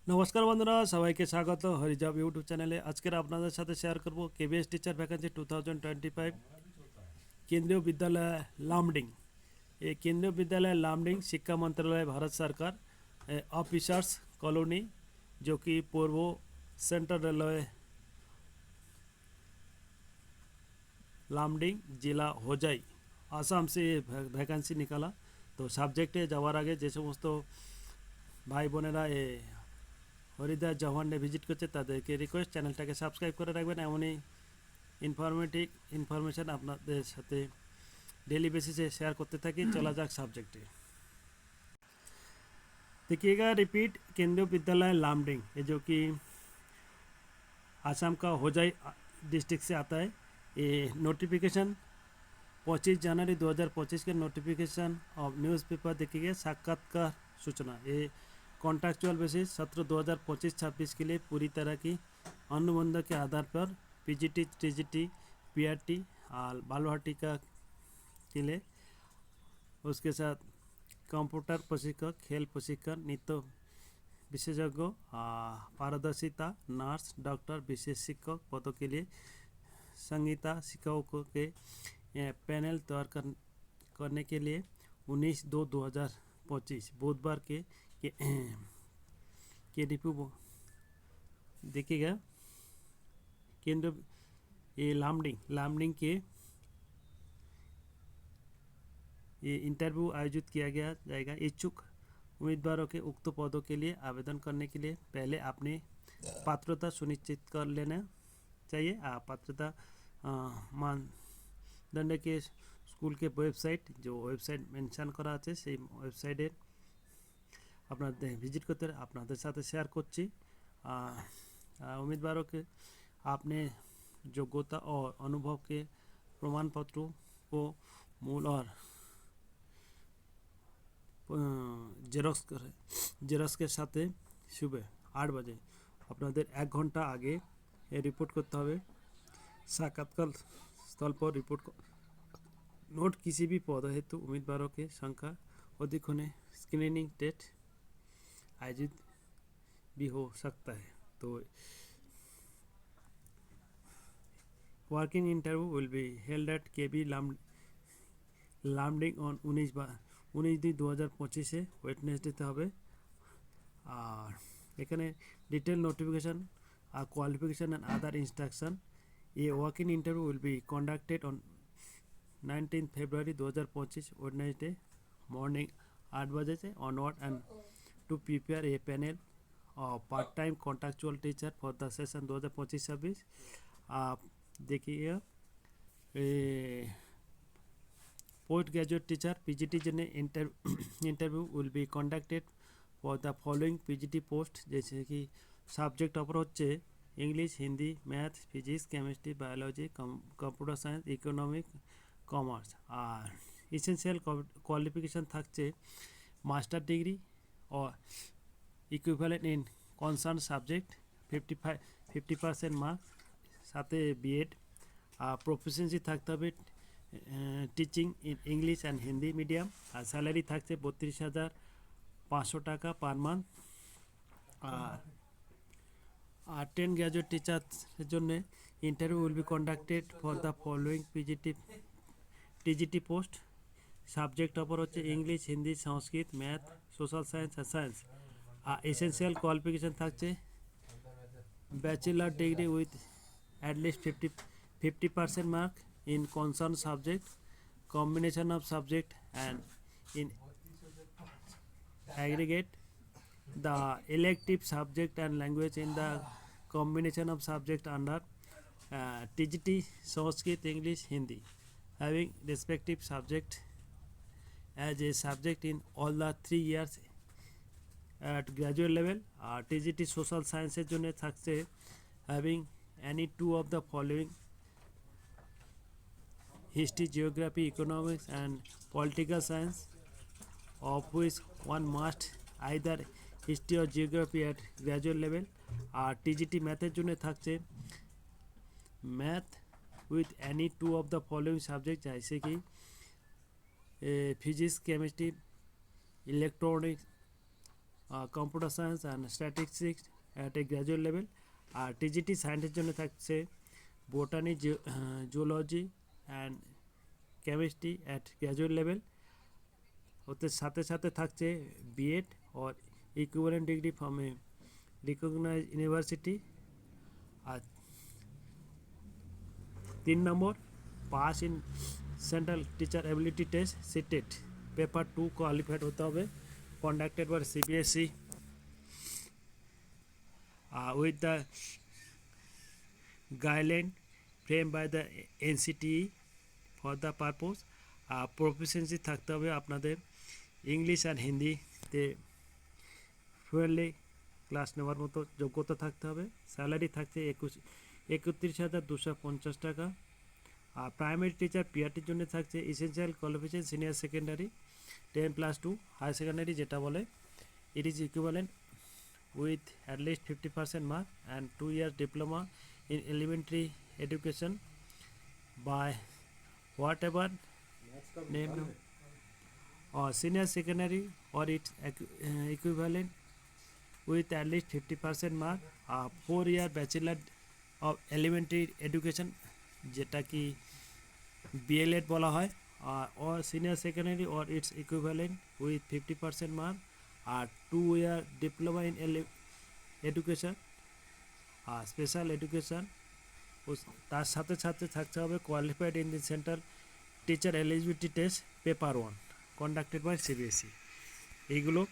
নমস্কার বন্ধুরা, সবাইকে স্বাগত হরিজব ইউটিউব চ্যানেলে। আজকের আপনাদের সাথে শেয়ার করব কেবিএস টিচার ভ্যাকেন্সি 2025 কেন্দ্রীয় বিদ্যালয় लामडिंग। ये केंद्रीय विद्यालय लामडिंग शिक्षा मंत्रालय भारत सरकार ऑफिसर्स कॉलोनी जो कि पूर्व सेंट्रल रेलवे लामडिंग जिला होजाई आसाम से ये वैकेंसी निकाला। तो सब्जेक्टे যাওয়ার আগে যে সমস্ত ভাই বোনেরা হরিদা জওয়ানে ভিজিট করছে তাদেরকে রিকোয়েস্ট চ্যানেলটাকে সাবস্ক্রাইব করে রাখবেন। এমনই ইনফরমেশান আপনাদের সাথে डेली बेसिस से शेयर करते থাকি। चला जाक सब्जेक्टे देखिएगा। रिपीट केंद्रीय विद्यालय लामडिंग ये जो कि आसाम का होजाई डिस्ट्रिक्ट से आता है। ये नोटिफिकेशन 25 जनवरी 2025 के नोटिफिकेशन ऑफ न्यूज़पेपर देखिएगा। साक्षात्कार सूचना ये कॉन्ट्रैक्चुअल बेसिस सत्र 2025-26 के लिए पूरी तरह की अनुबंध के आधार पर पीजीटी, टीजीटी, पीआरटी और बालवाटी का के लिए, उसके साथ कंप्यूटर प्रशिक्षक, खेल प्रशिक्षण, नृत्य विशेषज्ञ, पारदर्शिता, नर्स, डॉक्टर, विशेष शिक्षक पदों के लिए संगीता शिक्षकों के पैनल तैयार करने के लिए 19/2/2025 बुधवार के रिव्यू देखिएगा। केंद्र ये लामडिंग के ये इंटरव्यू आयोजित किया गया जाएगा। इच्छुक उम्मीदवारों के उक्त पदों के लिए आवेदन करने के लिए पहले अपनी पात्रता सुनिश्चित कर लेना चाहिए। पात्रता मानदंड के स्कूल के वेबसाइट जो वेबसाइट मेंशन करा আছে সেই ওয়েবসাইটে আপনাদের ভিজিট করতে আপনাদের সাথে শেয়ার করছি। उम्मीदवारों के अपने योग्यता और अनुभव के प्रमाण पत्रों को मूल और জেরক্স के সাথে सुबह 8 बजे আপনাদের 1 घंटा आगे रिपोर्ट करते হবে। साक्षात्कार स्थल पर रिपोर्ट नोट किसी भी पद हेतु उम्मीदवारों की संख्या अधिक होने स्क्रीनिंग टेस्ट आयोजित भी हो सकता है। तो working interview will be held at KB Lumding on 19/2/2025 ওয়েডনেসডেতে হবে। আর এখানে detail notification qualification and other instruction. A walk-in interview will be conducted on 19 February 2025 Wednesday morning 8 बजे से onward and to prepare a panel of part-time contractual teacher for the session 2025-26। आप देखिए post graduate teacher PGT जने interview will be conducted for the following PGT post जैसे कि subject अपर होच्छे English, Hindi, math, physics, chemistry, biology, computer science, economic, commerce. और essential qualification থাকছে master degree और equivalent in concern subject 50% marks साथे BEd. Proficiency থাকতে হবে teaching in English and Hindi medium. আর স্যালারি থাকছে 32,500 টাকা পার মান্থ। আর 10 গ্র্যাজুয়েট টিচারের জন্য interview will be conducted for the following TGT post. Subject অপর হচ্ছে ইংলিশ, হিন্দি, সংস্কৃত, ম্যাথ, সোশ্যাল সায়েন্স আর সায়েন্স। আর এসেন্সিয়াল কোয়ালিফিকেশান থাকছে bachelor degree with at least 50% mark in concerned subject, combination of subject and in aggregate the elective subject and language in the combination of subject under TGT Sanskrit, English, Hindi, having respective subject as a subject in all the 3 years at graduate level। TGT social science এর জন্য থাকছে having any 2 of the following history, geography, economics and political science, of which one must either history or geography at graduate level। আর TGT ম্যাথের জন্য থাকছে math with any 2 of the following subject जैसे कि physics, chemistry, electronics computer science and statistics at a graduate level. আর TGT সায়েন্সের জন্য থাকছে botany, zoology and chemistry at graduate level. ওতে সাথে সাথে থাকছে BEd or equivalent degree from a recognise university. আর 3 নম্বর, pass in central teacher ability test CTET paper 2 qualified হতে হবে, conducted by CBSE with the guideline framed by the NCTE for the purpose। Proficiency থাকতে হবে আপনাদের English আর হিন্দিতে fluently class নেওয়ার মতো যোগ্যতা থাকতে হবে। স্যালারি থাকছে 31,250 টাকা। আর প্রাইমারি টিচার পিআরটির জন্য থাকছে essential qualification senior secondary 10+2 higher secondary, যেটা বলে it is equivalent with at least 50% mark and 2 years diploma in elementary education by whatever name or senior secondary or its equivalent with at least 50% mark, 4-year bachelor of elementary education যেটা কি BElEd বলা হয়, or senior secondary or its equivalent with 50% mark, আর 2-year diploma in education আর special education. তার সাথে সাথে থাকতে হবে qualified in the central teacher eligibility test paper 1 conducted by CBSE. এইগুলো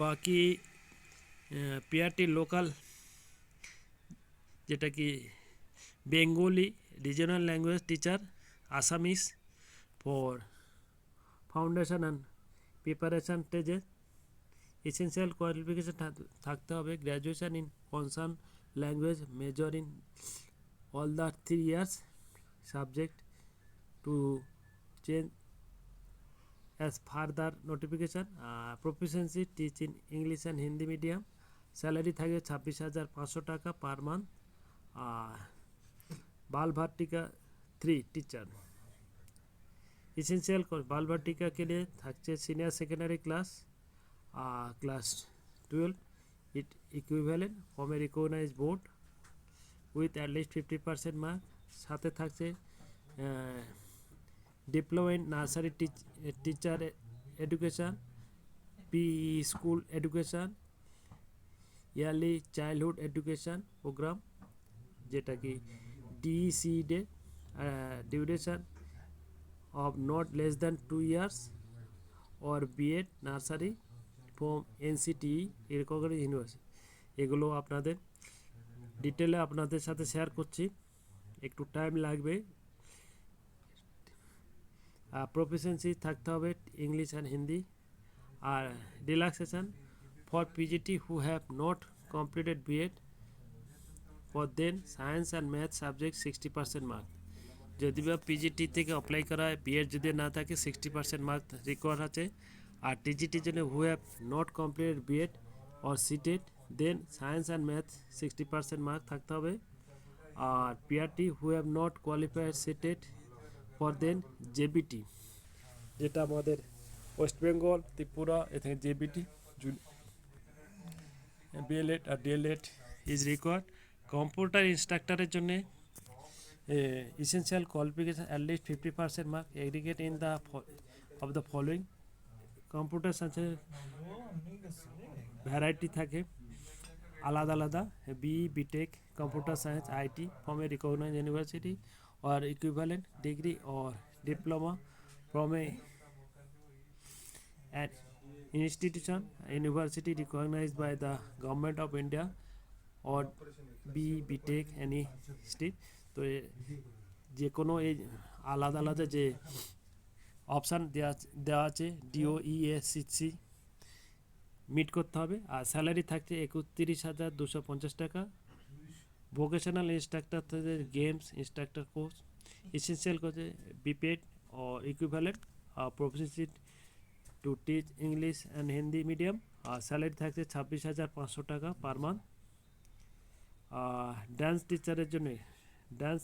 বাকি পিআরটি লোকাল যেটা কি Bengali regional language teacher, Assamese for foundation and preparation স্টেজে এসেন্সিয়াল কোয়ালিফিকেশান থাকতে হবে graduation in concern language major in all the 3 years subject to change as further notification. Proficiency teach in English and Hindi medium. Salary থাকে 26,500 টাকা per month. बाल-भाटिका 3 teacher essential बाल-भाटिका के लिए থাকছে senior secondary class 12 it equivalent from a recognized board with at least 50% mark। সাথে থাকছে diploma in nursery teacher education, pre school education, early childhood education programme যেটা কি ডিসিডে, duration of not less than 2 years or B.Ed nursery from NCTE recognized university। এগুলো আপনাদের ডিটেলে আপনাদের সাথে শেয়ার করছি, একটু টাইম লাগবে। প্রফিসিয়েন্সি থাকতে হবে ইংলিশ অ্যান্ড হিন্দি। আর relaxation for PGT who have not completed B.Ed for then science and math subject 60% mark. যদি বা পিজিটি থেকে অ্যাপ্লাই করা হয়, বিএড যদি না থাকে 60% মার্ক রিকোয়ার আছে। আর টিজিটির জন্য who have not completed BEd or seated then science and math 60% mark থাকতে হবে। আর PRT who have not qualified seated for then JBT, যেটা আমাদের ওয়েস্ট বেঙ্গল ত্রিপুরা এখানে জেবিটি বিএলএড আর ডিএলএড ইজ রিকোয়ার্ড। কম্পিউটার ইনস্ট্রাক্টরের জন্যে essential qualification at least 50% mark aggregate in the of the following। Computer সায়েন্সের ভ্যারাইটি থাকে আলাদা আলাদা, BTech computer science IT from a recognised university or equivalent degree or diploma from an institution university recognized by the government of India or BTech any state। তো যে কোনো এই আলাদা আলাদা যে অপশান দেওয়া আছে ডিওইএসসি মিট করতে হবে। আর স্যালারি থাকছে 31,250 টাকা। ভোকেশনাল ইনস্ট্রাক্টর থেকে গেমস ইনস্ট্রাক্টর কোর্স এসেন্সিয়াল কোর্সে বিপেড ও equivalent proficiency to teach English and Hindi medium. আর স্যালারি থাকছে 26,500 টাকা পার মান্থ। ডান্স টিচারের জন্য ডান্স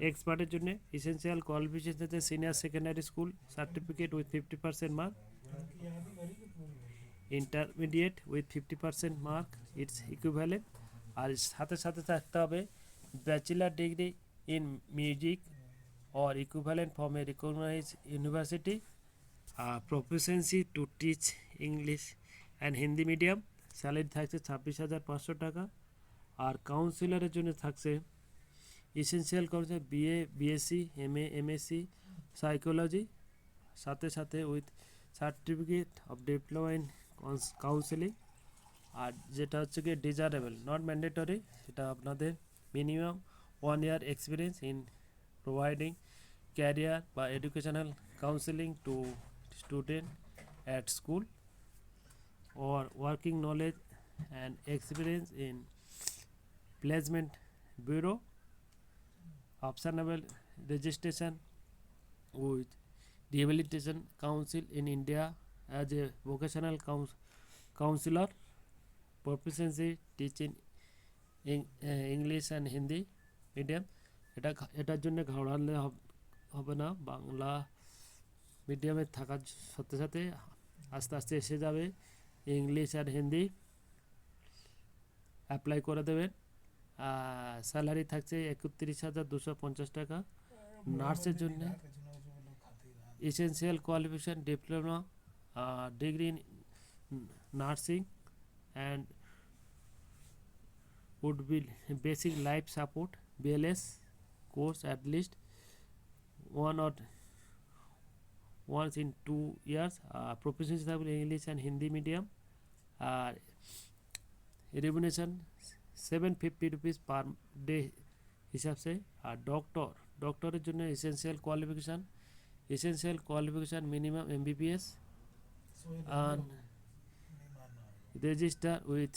এক্সপার্টের জন্য essential qualification senior secondary school certificate with 50% mark. Intermediate with 50% mark it's equivalent. আর সাথে সাথে থাকতে হবে bachelor degree in music or equivalent from a recognized university, proficiency to teach English and Hindi medium, salary থাকছে 26,500 টাকা। আর কাউন্সিলরের জন্য থাকছে এসেনশিয়াল কোর্সে BA BSc MA MSc psychology, সাথে সাথে with certificate of diploma in counselling. আর যেটা হচ্ছে কি ডিজারেবল নট ম্যান্ডেটরি, সেটা আপনাদের minimum 1 year experience in providing career বা educational counselling to student at school, or working knowledge and experience in placement bureau, optionable registration with rehabilitation council in India as a vocational counselor, proficiency teaching English and Hindi medium। এটার জন্য ঘাড়ালে হবে না, বাংলা মিডিয়ামে থাকার সাথে সাথে আস্তে আস্তে এসে যাবে ইংলিশ আর হিন্দি অ্যাপ্লাই করে দেবেন। স্যালারি থাকছে 31,250 টাকা। নার্সের জন্য essential qualification diploma degree in nursing and would be basic life support BLS course at least once in 2 years, proficiency থাকবে ইংলিশ অ্যান্ড হিন্দি মিডিয়াম। আর রেমুনেশন 750 রুপিস পার ডে হিসাবসে। আর ডক্টরের জন্য essential qualification minimum MBBS and register with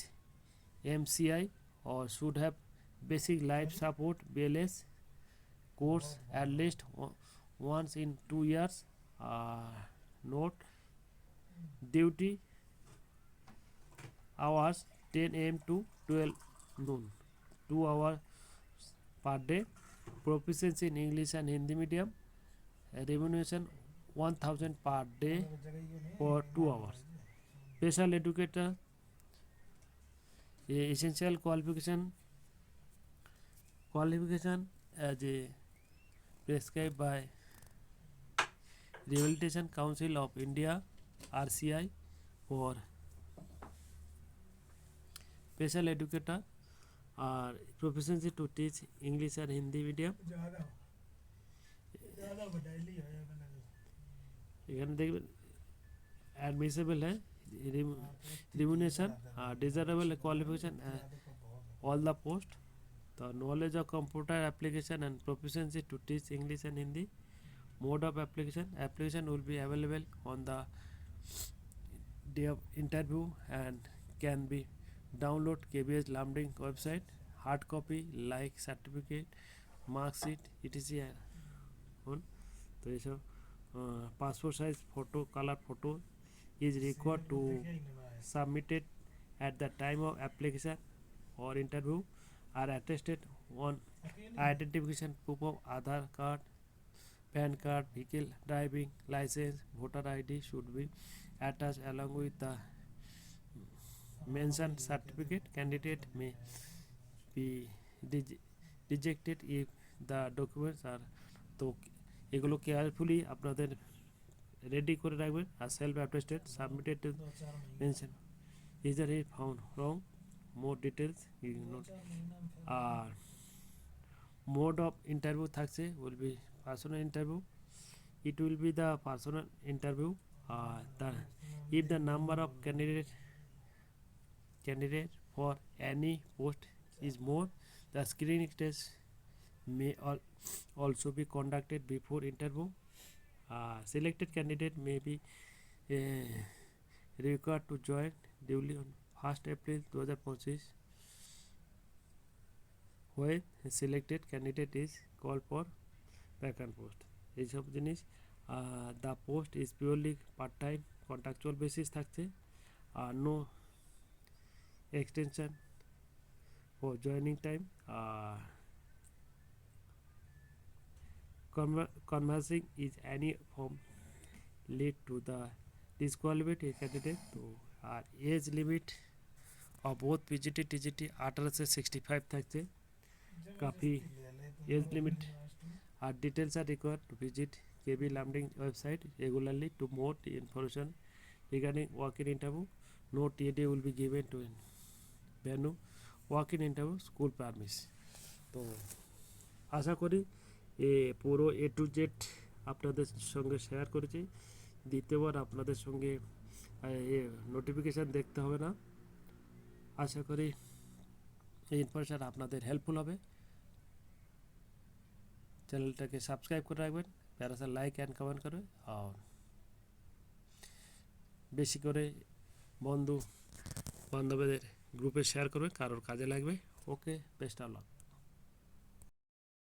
MCI or should have basic life support BLS course at least once in 2 years. Note duty hours 10 AM to 12 noon, 2 hours per day. Proficiency in English and Hindi medium, remuneration 1,000 per day for 2 hours. Special educator essential qualification as a prescribed by Rehabilitation Council of India RCI for special educator, or proficiency to teach English and Hindi medium। এখানে দেখবেন admissible है remuneration, desirable qualification, all the post, the knowledge of computer application and proficiency to teach English and Hindi। Mode of application will be available on the day of interview and can be download KBS Lamding website, hard copy like certificate, mark sheet etc on। তো এইসব passport size photo, color photo is required to submitted at the time of application or interview, are attested on identification proof of Aadhaar card, PAN card, vehicle driving license, voter ID should be attached along with the mentioned certificate। Candidate may be rejected if the documents are, তো এগুলো carefully আপনাদের ready করে রাখবেন। আর self attested submitted to mention either ই found wrong more details ignore. আর mode of interview থাকছে will be personal interview, it will be the personal interview। If the number of candidate for any post is more, the screening test may also be conducted before interview। Selected candidate may be required to join duly on 1st April 2025 when selected candidate is called for vacant post। এইসব জিনিস। The post is purely part time contractual basis থাকছে, আর no extension for joining time. Conversing is any form lead to the disqualified এই candidate. তো আর age limit of both PGT TGT 18 से 65 থাকছে, কাফি এজ লিমিট। আর details are required to visit KV Lumding website regularly to more information regarding walk in interview. No TAD will be given to venue walk in interview school premises. তো আশা করি পুরো A to Z আপনাদের সঙ্গে share করেছি। দ্বিতীয়বার আপনাদের সঙ্গে নোটিফিকেশান দেখতে হবে না। আশা করি এই ইনফরমেশান আপনাদের হেল্পফুল হবে। চ্যানেলটাকে সাবস্ক্রাইব করে রাখবেন, প্যারাসা লাইক অ্যান্ড কমেন্ট করবে, আর বেশি করে বন্ধু বান্ধবদের গ্রুপে শেয়ার করবে, কারোর কাজে লাগবে। ওকে, বেস্ট অফ লাক।